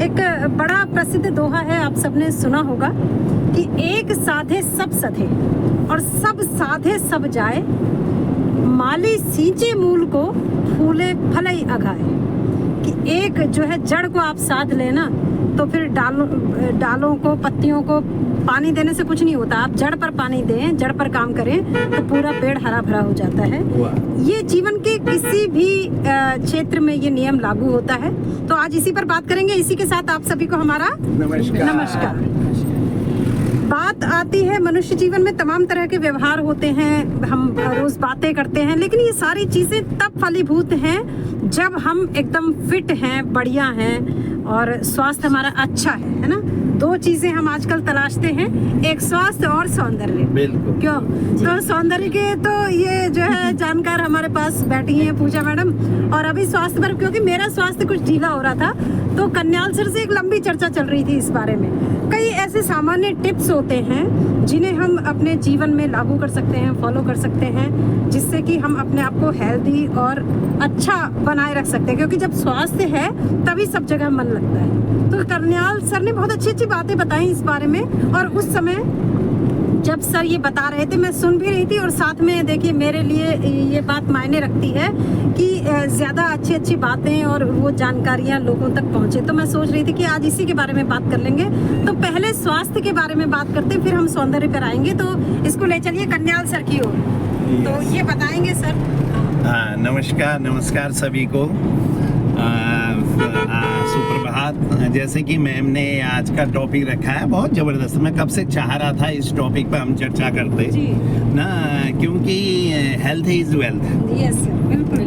एक बड़ा प्रसिद्ध दोहा है, आप सबने सुना होगा कि एक साधे सब सधे और सब साधे सब जाए, माली सींचे मूल को फूले फलई अघाए। कि एक जो है जड़ को आप साध लेना तो फिर डालों को, पत्तियों को पानी देने से कुछ नहीं होता। आप जड़ पर पानी दें, जड़ पर काम करें तो पूरा पेड़ हरा भरा हो जाता है। ये जीवन के किसी भी क्षेत्र में ये नियम लागू होता है। तो आज इसी पर बात करेंगे। इसी के साथ आप सभी को हमारा नमस्कार। बात आती है मनुष्य जीवन में तमाम तरह के व्यवहार होते हैं, हम रोज बातें करते हैं, लेकिन ये सारी चीजें तब फलीभूत हैं जब हम एकदम फिट हैं, बढ़िया हैं और स्वास्थ्य हमारा अच्छा है ना। दो चीजें हम आजकल तलाशते हैं, एक स्वास्थ्य और सौंदर्य। बिल्कुल। क्यों? तो सौंदर्य के तो ये जो है जानकार हमारे पास बैठी हैं पूजा मैडम, और अभी स्वास्थ्य पर, क्योंकि मेरा स्वास्थ्य कुछ ढीला हो रहा था तो कन्याल सर से एक लंबी चर्चा चल रही थी इस बारे में। कई ऐसे सामान्य टिप्स होते हैं जिन्हें हम अपने जीवन में लागू कर सकते हैं, फॉलो कर सकते हैं, जिससे कि हम अपने आप को हेल्दी और अच्छा बनाए रख सकते हैं। क्योंकि जब स्वास्थ्य है तभी सब जगह मन लगता है। तो कन्याल सर ने बहुत अच्छी अच्छी बातें बताई इस बारे में, और उस समय जब सर ये बता रहे थे मैं सुन भी रही थी, और साथ में देखिए मेरे लिए ये बात मायने रखती है कि ज़्यादा अच्छी अच्छी बातें और वो जानकारियाँ लोगों तक पहुँचे। तो मैं सोच रही थी कि आज इसी के बारे में बात कर लेंगे। तो पहले स्वास्थ्य के बारे में बात करते, फिर हम सौंदर्य पर आएंगे। तो इसको ले चलिए कन्याल सर की ओर, तो ये बताएंगे सर। हाँ, नमस्कार सभी को। सुप्रभात। जैसे कि मैम ने आज का टॉपिक रखा है बहुत ज़बरदस्त, मैं कब से चाह रहा था इस टॉपिक पर हम चर्चा करते ना, क्योंकि health is wealth. Yes sir, बिल्कुल।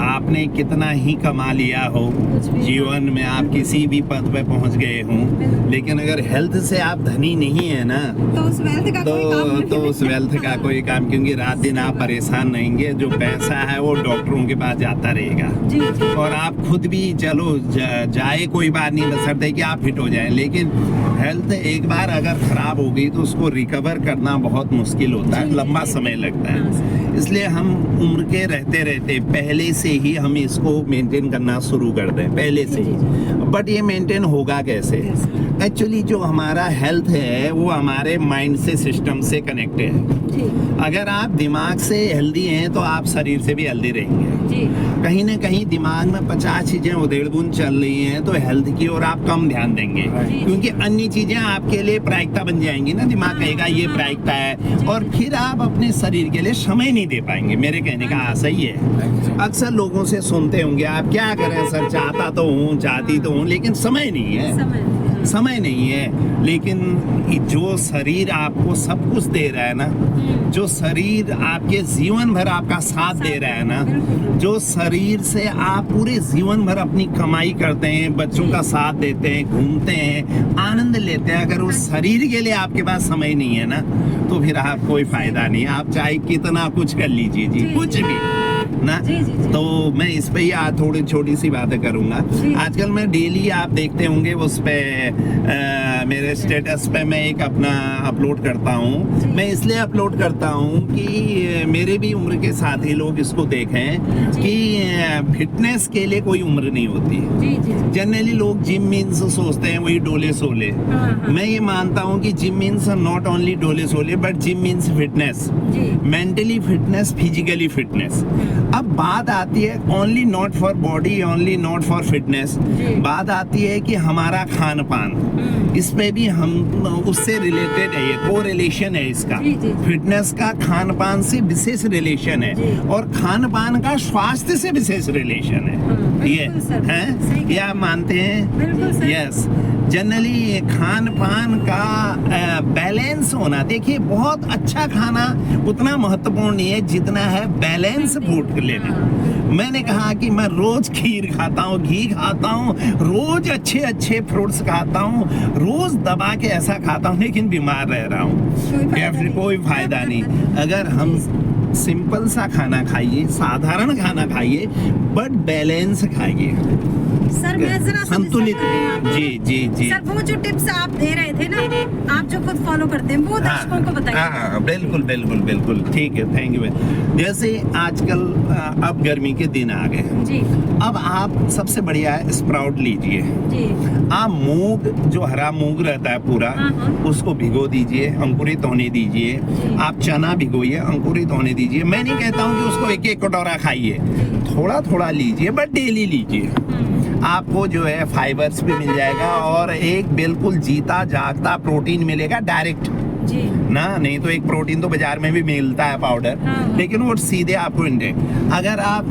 आपने कितना ही कमा लिया हो जीवन में, आप किसी भी पद पे पहुंच गए हों, लेकिन अगर हेल्थ से आप धनी नहीं है ना तो उस वेल्थ का उस वेल्थ का कोई काम, क्योंकि रात दिन आप परेशान रहेंगे। जो पैसा है वो डॉक्टरों के पास जाता रहेगा। जी। और आप खुद भी चलो जाए कोई बात नहीं, बशर्ते कि आप फिट हो जाएं, लेकिन हेल्थ एक बार अगर खराब हो गई तो उसको रिकवर करना बहुत मुश्किल होता है, लंबा समय लगता है। इसलिए हम उम्र के रहते रहते पहले से ही हम इसको मेंटेन करना शुरू कर दें, पहले से ही। बट ये मेंटेन होगा कैसे? एक्चुअली जो हमारा हेल्थ है वो हमारे माइंड से, सिस्टम से कनेक्टेड है। अगर आप दिमाग से हेल्दी हैं तो आप शरीर से भी हेल्दी रहेंगे। कहीं ना कहीं दिमाग में 50 चीजें उधेड़-बुन चल रही हैं तो हेल्थ की ओर आप कम ध्यान देंगे, क्योंकि अन्य चीजें आपके लिए प्रायिकता बन जाएंगी ना। दिमाग कहेगा ये प्रायिकता है, और फिर आप अपने शरीर के लिए समय नहीं दे पाएंगे। मेरे कहने का सही है। अक्सर लोगों से सुनते होंगे आप क्या करें सर, चाहती तो हूँ लेकिन समय नहीं है। लेकिन जो शरीर आपको सब कुछ दे रहा है ना, जो शरीर आपके जीवन भर आपका साथ दे रहा है ना, जो शरीर से आप पूरे जीवन भर अपनी कमाई करते हैं, बच्चों का साथ देते हैं, घूमते हैं, आनंद लेते हैं, अगर उस शरीर के लिए आपके पास समय नहीं है ना तो फिर आप कोई फायदा नहीं। आप चाहे कितना कुछ कर लीजिए जी, कुछ भी ना। तो मैं इस पे ही आज थोड़ी छोटी सी बातें करूंगा। आजकल मैं डेली आप देखते होंगे उस पे मेरे स्टेटस पे मैं एक अपना अपलोड करता हूँ। मैं इसलिए अपलोड करता हूँ कि मेरे भी उम्र के साथी लोग इसको देखें कि फिटनेस के लिए कोई उम्र नहीं होती। जनरली लोग जिम मीन्स सोचते हैं वही डोले सोले। मैं ये मानता हूँ कि जिम मीन्स नॉट ओनली डोले सोले, but gym means fitness, mentally fitness, physically fitness. अब बात आती है only not for body, only not for fitness, बात आती है कि हमारा खान पान, इस पे भी हम उससे रिलेटेड है, ये को रिलेशन है इसका। फिटनेस का खान पान से विशेष रिलेशन है, और खान पान का स्वास्थ्य से विशेष रिलेशन है। ये है, ये आप मानते हैं? यस। जनरली खान पान का बैलेंस होना, देखिए बहुत अच्छा खाना उतना महत्वपूर्ण नहीं है जितना है बैलेंस फूड लेना। मैंने कहा कि मैं रोज खीर खाता हूँ, घी खाता हूँ, रोज अच्छे अच्छे फ्रूट्स खाता हूँ, रोज दबा के ऐसा खाता हूँ, लेकिन बीमार रह रहा हूँ, या फिर कोई फायदा नहीं। अगर हम सिंपल सा खाना खाइए, साधारण खाना खाइए, बट बैलेंस खाइए, सर मैं जरा सा संतुलित। disturb कर रही हूँ आपको। जी जी जी। सर वो जो टिप्स आप दे रहे थे ना, आप जो खुद फॉलो करते हैं वो दर्शकों को बताइए। हाँ बिल्कुल बिल्कुल बिल्कुल ठीक है, थैंक यू। जैसे आजकल अब गर्मी के दिन आ गए, जी अब आप सबसे बढ़िया है स्प्राउट लीजिए। जी आप मूंग, जो हरा मूंग रहता है पूरा, हाँ, हाँ। उसको भिगो दीजिए, अंकुरित होने दीजिए। जी। आप चना भिगोइए, अंकुरित होने दीजिए। मैं नहीं कहता हूँ कि उसको एक एक कटोरा खाइए, थोड़ा थोड़ा लीजिए, बट डेली लीजिए। आपको जो है फाइबर्स भी मिल जाएगा और एक बिल्कुल जीता जागता प्रोटीन मिलेगा डायरेक्ट जी ना। नहीं तो एक प्रोटीन तो बाजार में भी मिलता है पाउडर, हाँ। लेकिन वो सीधे आपको इंटेक। अगर आप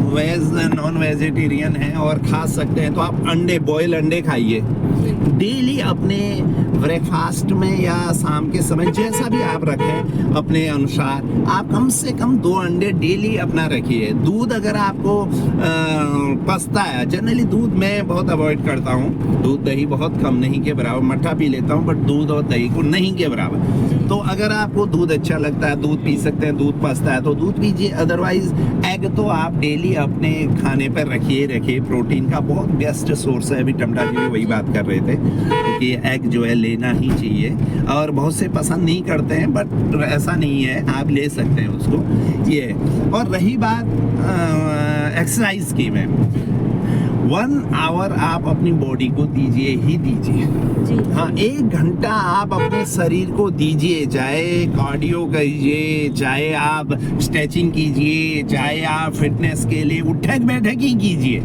नॉन वेजिटेरियन हैं और खा सकते हैं तो आप अंडे, बॉयल अंडे खाइए डेली अपने ब्रेकफास्ट में या शाम के समय, जैसा भी आप रखें अपने अनुसार। आप कम से कम 2 अंडे डेली अपना रखिए। दूध अगर आपको पचता है, जनरली दूध मैं बहुत अवॉइड करता हूँ, दूध दही बहुत कम, नहीं के बराबर। मट्ठा पी लेता हूँ बट दूध और दही को नहीं के बराबर। तो अगर आपको दूध अच्छा लगता है, दूध पी सकते हैं, दूध पचता है तो दूध पीजिए। अदरवाइज एग तो आप डेली अपने खाने पर रखिए। प्रोटीन का बहुत बेस्ट सोर्स है। अभी टमटा जी भी वही बात कर रहे थे, क्योंकि एग जो है लेना ही चाहिए। और बहुत से पसंद नहीं करते हैं, बट ऐसा नहीं है, आप ले सकते हैं उसको ये। और रही बात एक्सरसाइज की, मैम 1 आवर आप अपनी बॉडी को दीजिए ही दीजिए। जी हाँ, 1 घंटा आप अपने शरीर को दीजिए, चाहे कार्डियो कीजिए, चाहे आप स्ट्रेचिंग कीजिए, चाहे आप फिटनेस के लिए उठक बैठक ही कीजिए,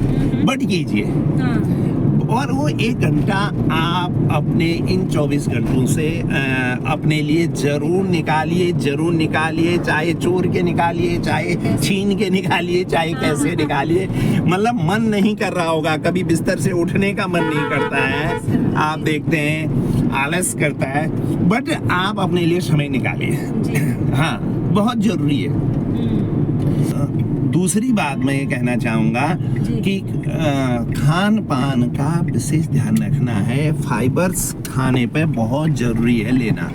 बट कीजिए। हाँ और वो 1 घंटा आप अपने इन 24 घंटों से अपने लिए जरूर निकालिए। चाहे चोर के निकालिए, चाहे छीन के निकालिए, चाहे कैसे निकालिए। मतलब मन नहीं कर रहा होगा, कभी बिस्तर से उठने का मन नहीं करता है, आप देखते हैं आलस करता है, बट आप अपने लिए समय निकालिए। हाँ, बहुत जरूरी है। दूसरी बात मैं ये कहना चाहूँगा कि खान पान का विशेष ध्यान रखना है। फाइबर्स खाने पे बहुत जरूरी है लेना।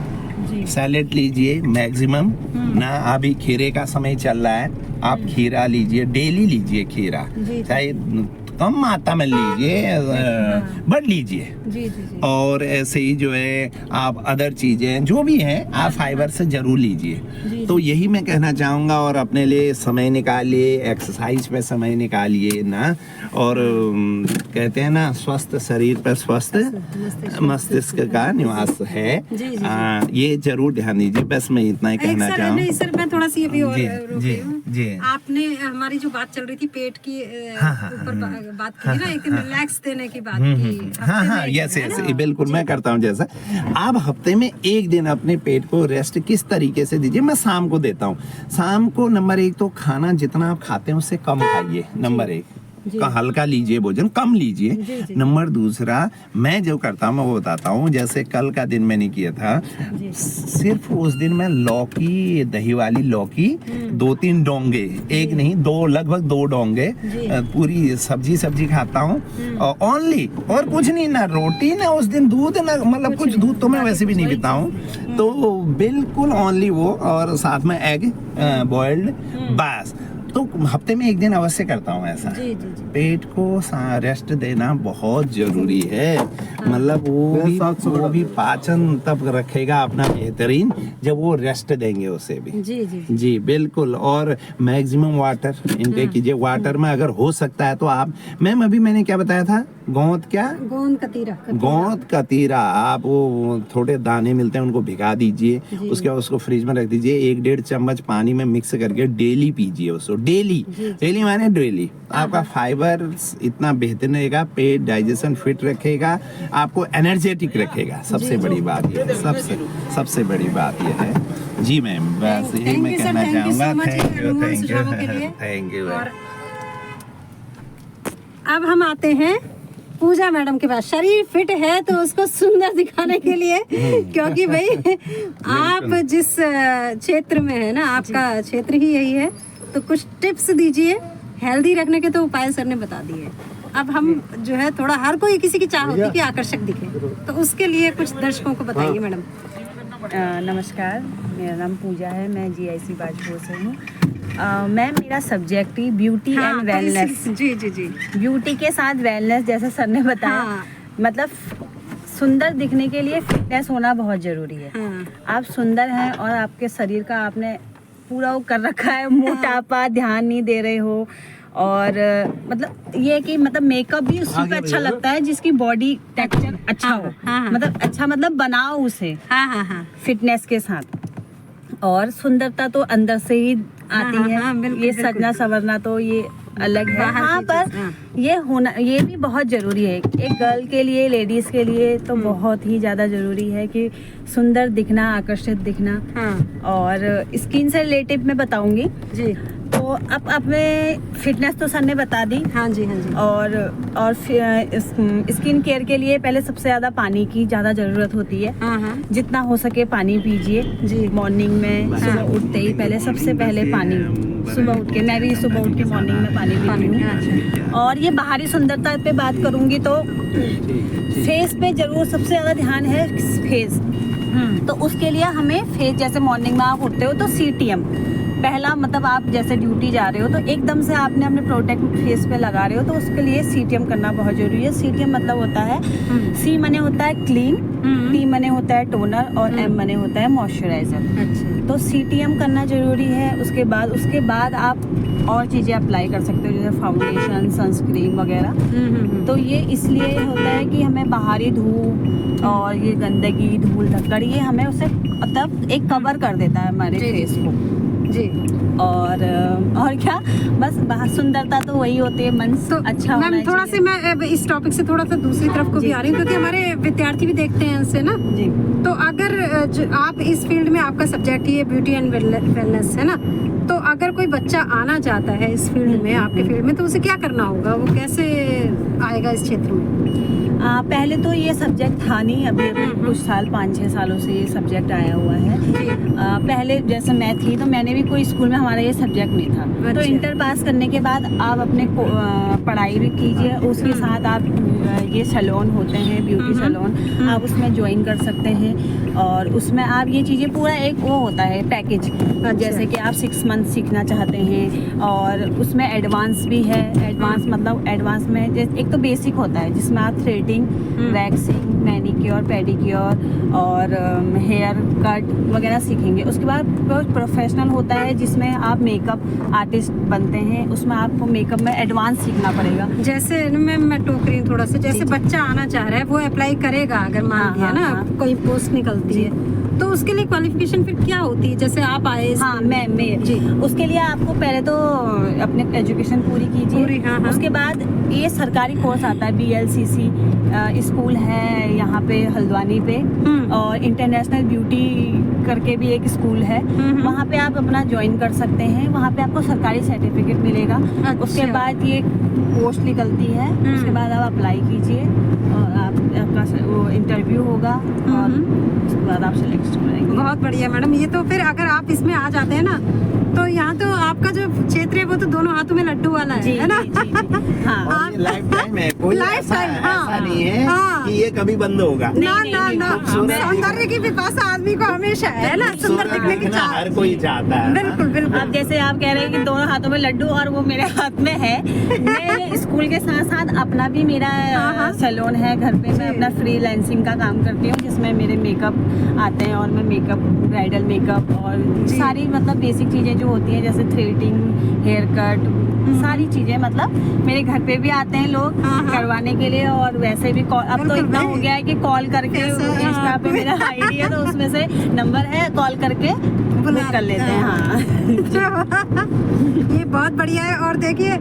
सैलेड लीजिए मैक्सिमम ना। अभी खीरे का समय चल रहा है, आप खीरा लीजिए, डेली लीजिए खीरा, चाहे कम मात्रा में लीजिए, बट लीजिए। जी जी। और ऐसे ही जो है आप अदर चीजें जो भी हैं आप फाइबर से जरूर लीजिए। तो यही मैं कहना चाहूँगा। और अपने लिए समय निकालिए, एक्सरसाइज पे समय निकालिए ना। और कहते हैं ना, स्वस्थ शरीर पर स्वस्थ मस्तिष्क का निवास है। ये जरूर ध्यान दीजिए। बस मैं इतना ही कहना चाहूँ। नहीं सर, मैं थोड़ा सी अभी और जी जी। आपने हमारी जो बात चल रही थी पेट की ऊपर बात की ना, एक रिलैक्स देने की बात की। हाँ यस बिल्कुल मैं करता हूँ। जैसा आप हफ्ते में 1 दिन अपने पेट को रेस्ट किस तरीके से दीजिए, मैं शाम को देता हूँ। शाम को नंबर 1 तो खाना जितना आप खाते हैं उससे कम खाइए, नंबर 1 का हल्का लीजिए, भोजन कम लीजिए। नंबर 2 मैं जो करता हूँ मैं वो बताता हूँ। जैसे कल का दिन मैंने किया था, सिर्फ उस दिन मैं लौकी, दही वाली लौकी 2-3 डोंगे, एक नहीं 2, लगभग 2 डोंगे पूरी सब्जी खाता हूँ ओनली। और कुछ नहीं, ना रोटी, ना उस दिन दूध, ना मतलब कुछ दूध तो मैं वैसे भी नहीं पीता हूँ, तो बिल्कुल ओनली वो, और साथ में एग बॉइल्ड, बस। तो हफ्ते में 1 दिन अवश्य करता हूँ ऐसा। पेट को रेस्ट देना बहुत जरूरी है। मतलब वो भी पाचन तब रखेगा अपना बेहतरीन जब वो रेस्ट देंगे उसे भी। जी बिल्कुल। और मैक्सिमम वाटर इनटेक कीजिए। वाटर में अगर हो सकता है तो आप, मैम अभी मैंने क्या बताया था, गोंद कतीरा आप वो थोड़े दाने मिलते हैं उनको भिगा दीजिए, उसके बाद उसको फ्रिज में रख दीजिए। 1-1.5 चम्मच पानी में मिक्स करके डेली पीजिए उसको। डेली माने डेली। आपका फाइबर इतना बेहतर रहेगा, पेट डाइजेशन फिट रखेगा, आपको एनर्जेटिक रखेगा। सबसे बड़ी बात ये है, सबसे बड़ी बात ये है। जी मैम, बस यही मैं कहना चाहूँगा। Thank you. अब हम आते हैं पूजा मैडम के पास। शरीर फिट है तो उसको सुंदर दिखाने के लिए, क्योंकि भाई आप जिस क्षेत्र में है ना, आपका क्षेत्र ही यही है, तो कुछ टिप्स दीजिए। हेल्दी रखने के तो उपाय सर ने बता दिए। अब हम जो है थोड़ा, हर कोई किसी की चाह होती है कि आकर्षक दिखे, तो उसके लिए कुछ दर्शकों को बताइए मैडम। नमस्कार, मेरा नाम पूजा है, मैं GIC बाजपुर से हूँ। मैम मेरा सब्जेक्ट ही ब्यूटी एंड वेलनेस। जी जी जी। ब्यूटी के साथ वेलनेस, जैसे सर ने बताया, हाँ। मतलब सुंदर दिखने के लिए फिटनेस होना बहुत जरूरी है। हाँ। आप सुंदर हैं और आपके शरीर का आपने पूरा वो कर रखा है, मोटापा ध्यान नहीं दे रहे हो, और मतलब ये कि मतलब मेकअप भी उसी पे अच्छा लगता है जिसकी बॉडी टेक्सचर अच्छा हो। हाँ। मतलब अच्छा मतलब बनाओ उसे हाँ हाँ हाँ। फिटनेस के साथ। और सुंदरता तो अंदर से ही आती हाँ, है। हाँ, बिल्कुल, ये बिल्कुल। सजना संवरना तो ये अलग है। बाहर हाँ की पर चीज़, हाँ। ये होना, ये भी बहुत जरूरी है एक गर्ल के लिए, लेडीज के लिए तो बहुत ही ज्यादा जरूरी है कि सुंदर दिखना, आकर्षित दिखना। हाँ और स्किन से रिलेटिव मैं बताऊंगी। जी। तो अब अपने फिटनेस तो सर ने बता दी। हाँ जी हाँ जी। और स्किन केयर के लिए पहले सबसे ज्यादा पानी की ज्यादा जरूरत होती है। हाँ हाँ जितना हो सके पानी पीजिए जी। मॉर्निंग में, सुबह उठते ही पहले सबसे पहले पानी। सुबह उठ के, मैं भी सुबह उठ के मॉर्निंग में पानी पीती हूँ। अच्छा। और ये बाहरी सुंदरता पे बात करूंगी तो फेस पे जरूर सबसे ज्यादा ध्यान है, फेस। तो उसके लिए हमें फेस, जैसे मॉर्निंग में आप उठते हो तो CTM पहला, मतलब आप जैसे ड्यूटी जा रहे हो तो एकदम से आपने अपने प्रोटेक्ट फेस पे लगा रहे हो, तो उसके लिए CTM करना बहुत जरूरी है। CTM मतलब होता है, C मने होता है क्लीन, T मने होता है टोनर, और M मने होता है मॉइस्चराइजर। अच्छा। तो CTM करना जरूरी है। उसके बाद आप और चीज़ें अप्लाई कर सकते हो, जैसे फाउंडेशन, सनस्क्रीन वगैरह। तो ये इसलिए होता है कि हमें बाहरी धूप और ये गंदगी, धूल धक्कड़, ये हमें उसे मतलब एक कवर कर देता है हमारे जी, फेस को। जी। और क्या, बस बाहर सुंदरता तो वही होती है, मन तो अच्छा होना मैम थोड़ा चाहिए। से मैं अब इस टॉपिक से थोड़ा सा दूसरी तरफ को भी जी, आ रही हूँ, क्योंकि हमारे विद्यार्थी भी देखते हैं इससे ना। जी। तो अगर आप इस फील्ड में, आपका सब्जेक्ट ये ब्यूटी एंड वेलनेस है ना, तो अगर कोई बच्चा आना चाहता है इस फील्ड में, आपके फील्ड में, तो उसे क्या करना होगा, वो कैसे आएगा इस क्षेत्र में? पहले तो ये सब्जेक्ट था नहीं, अभी कुछ साल, 5-6 सालों से ये सब्जेक्ट आया हुआ है। पहले जैसे मैं थी तो मैंने भी कोई स्कूल में हमारा ये सब्जेक्ट नहीं था। तो अच्छा। इंटर पास करने के बाद आप अपने पढ़ाई भी कीजिए, उसके साथ आप ये सैलून होते हैं, ब्यूटी सैलून, आप उसमें ज्वाइन कर सकते हैं। और उसमें आप ये चीज़ें पूरा एक वो होता है पैकेज, जैसे कि आप 6 मंथ सीखना चाहते हैं, और उसमें एडवांस भी है। एडवांस मतलब एडवांस में एक तो बेसिक होता है जिसमें आप थ्रेडिंग, वैक्सिंग, मैनिक्योर, पेडिक्योर और हेयर कट वगैरह सीखेंगे। उसके बाद प्रोफेशनल होता है जिसमें आप मेकअप आर्टिस्ट बनते हैं, उसमें आपको मेकअप में एडवांस सीखना पड़ेगा। जैसे मैं टोक रही हूँ थोड़ा सा, जैसे बच्चा आना चाह रहा है, वो अप्लाई करेगा, अगर मान लिया ना कोई पोस्ट निकलती है, तो उसके लिए क्वालिफिकेशन फिर क्या होती है? जैसे आप आए हाँ, मैं जी। उसके लिए आपको पहले तो अपने एजुकेशन पूरी कीजिए। हाँ। उसके बाद ये सरकारी कोर्स आता है, BLCC स्कूल है यहाँ पे हल्द्वानी पे, और इंटरनेशनल ब्यूटी करके भी एक स्कूल है, वहाँ पे आप अपना ज्वाइन कर सकते हैं। वहाँ पे आपको सरकारी सर्टिफिकेट मिलेगा। अच्छा। उसके बाद ये पोस्ट निकलती है, उसके बाद आप अप्लाई कीजिए और आपका वो इंटरव्यू होगा, और उसके बाद आप सेलेक्ट हो जाएंगे। बहुत बढ़िया मैडम। ये तो फिर अगर आप इसमें आ जाते हैं ना, तो यहाँ तो आपका जो क्षेत्र है वो तो दोनों हाथों में लड्डू वाला है ना? हाँ, और ये लाइफ टाइम है, कोई लाइफ ऐसा टाइम, हाँ। ऐसा नहीं है हाँ। कि ये कभी बंद होगा। ना खूबसूरत सौंदर्य की पिपासा आदमी को हमेशा है ना, सुंदर दिखने की दिखना चाह। हर कोई चाहता है। बिल्कुल बिल्कुल। अब जैसे आप कह रहे हैं कि दोनों हाथों में लड्डू और वो मेरे हाथ में है, मैं स्कूल के साथ साथ अपना भी मेरा सैलून है घर पे। मैं अपना फ्रीलांसिंग का काम करती हूँ, जिसमें मेरे मेकअप आते हैं, और मैं मेकअप, ब्राइडल मेकअप और सारी मतलब बेसिक चीज़ें जो होती हैं, जैसे थ्रेडिंग, हेयर कट, सारी चीज़ें मतलब मेरे घर पे भी आते हैं लोग करवाने के लिए। और वैसे भी कॉल, अब तो इतना हो गया है कि कॉल करके, इंस्टा पे मेरा आईडी है तो उसमें से नंबर है, कॉल करके बुक कर लेते हैं। हाँ। ये बहुत बढ़िया है। और देखिए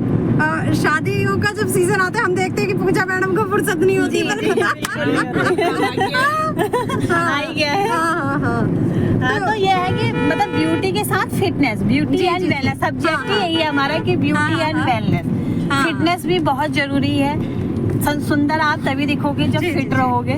शादियों का जब सीजन आता है, हम देखते हैं कि पूजा मैडम को फुर्सत नहीं होती। आई गया है। हाँ, तो ये है कि मतलब ब्यूटी के साथ fitness, beauty and wellness subject ही यही है हमारा कि ब्यूटी एंड वेलनेस। फिटनेस भी बहुत जरूरी है। सुंदर आप तभी दिखोगे जब फिट रहोगे।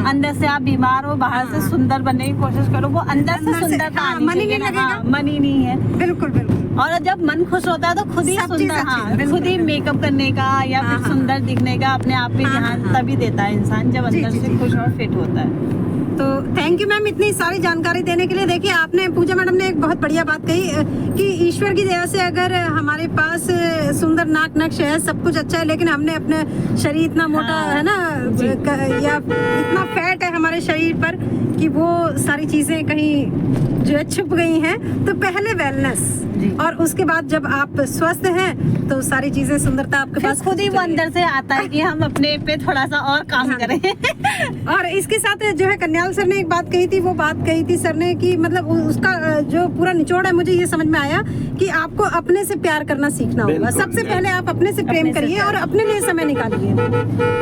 अंदर से आप बीमार हो, बाहर से सुंदर बनने की कोशिश करो, वो अंदर से सुंदरता आनी चाहिए ना। मन ही नहीं है। बिल्कुल बिल्कुल। और जब मन खुश होता है तो खुद ही सब चीज़ सुंदर, अच्छी हाँ, है, बिल्कुल, खुद ही मेकअप करने का या हाँ, फिर हाँ। सुंदर दिखने का अपने आप पे हाँ, ध्यान हाँ, तभी देता है इंसान जब जी, अंदर जी, से जी। खुश और फिट होता है। तो थैंक यू मैम इतनी सारी जानकारी देने के लिए। देखिए आपने, पूजा मैडम ने एक बहुत बढ़िया बात कही कि ईश्वर की दया से अगर हमारे पास सुंदर नाक नक्श है, सब कुछ अच्छा है, लेकिन हमने अपने शरीर इतना मोटा हाँ, है ना, जी। या इतना फैट है हमारे शरीर पर कि वो सारी चीजें कहीं जो है छुप गई हैं। तो पहले वेलनेस जी। और उसके बाद जब आप स्वस्थ हैं तो सारी चीजें, सुंदरता आपके फिर पास खुद ही वो अंदर से आता है कि हम अपने पे थोड़ा सा और काम हाँ। करें। और इसके साथ जो है कन्याल सर ने एक बात कही थी, वो बात कही थी सर ने कि मतलब उसका जो पूरा निचोड़ है, मुझे ये समझ में आया कि आपको अपने से प्यार करना सीखना होगा। बिल्कुल, सबसे पहले आप अपने से प्रेम अपने से करिए प्यार। और अपने लिए समय निकालिए।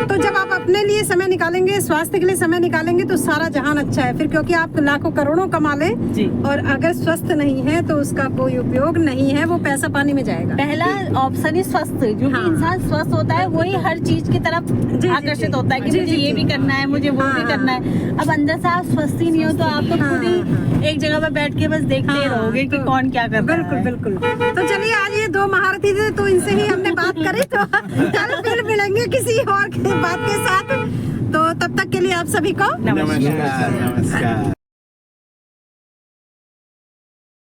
तो जब आप अपने लिए समय निकालेंगे, स्वास्थ्य के लिए समय निकालेंगे, तो सारा जहान अच्छा है फिर, क्योंकि आप लाखों करोड़ों कमा लें जी। और अगर स्वस्थ नहीं है तो उसका कोई उपयोग नहीं है, वो पैसा पानी में जाएगा। पहला ऑप्शन ही स्वस्थ, जो हाँ। भी इंसान स्वस्थ होता है वही हर चीज की तरफ जी, आकर्षित जी। होता है कि जी, मुझे जी, ये जी। भी करना है, मुझे वो हाँ, भी हाँ। करना है। अब अंदर से आप स्वस्थ ही नहीं हो तो आप तो हाँ, खुद ही एक जगह पर बैठ के बस देखते ही हाँ, रहोगे कि तो कौन क्या कर रहा बिल्कुल है। बिल्कुल। तो चलिए आज ये दो महारथी थे, तो इनसे ही हमने बात करी, तो कल फिर मिलेंगे किसी और बात के साथ। तो तब तक के लिए आप सभी को नमस्कार नमस्कार।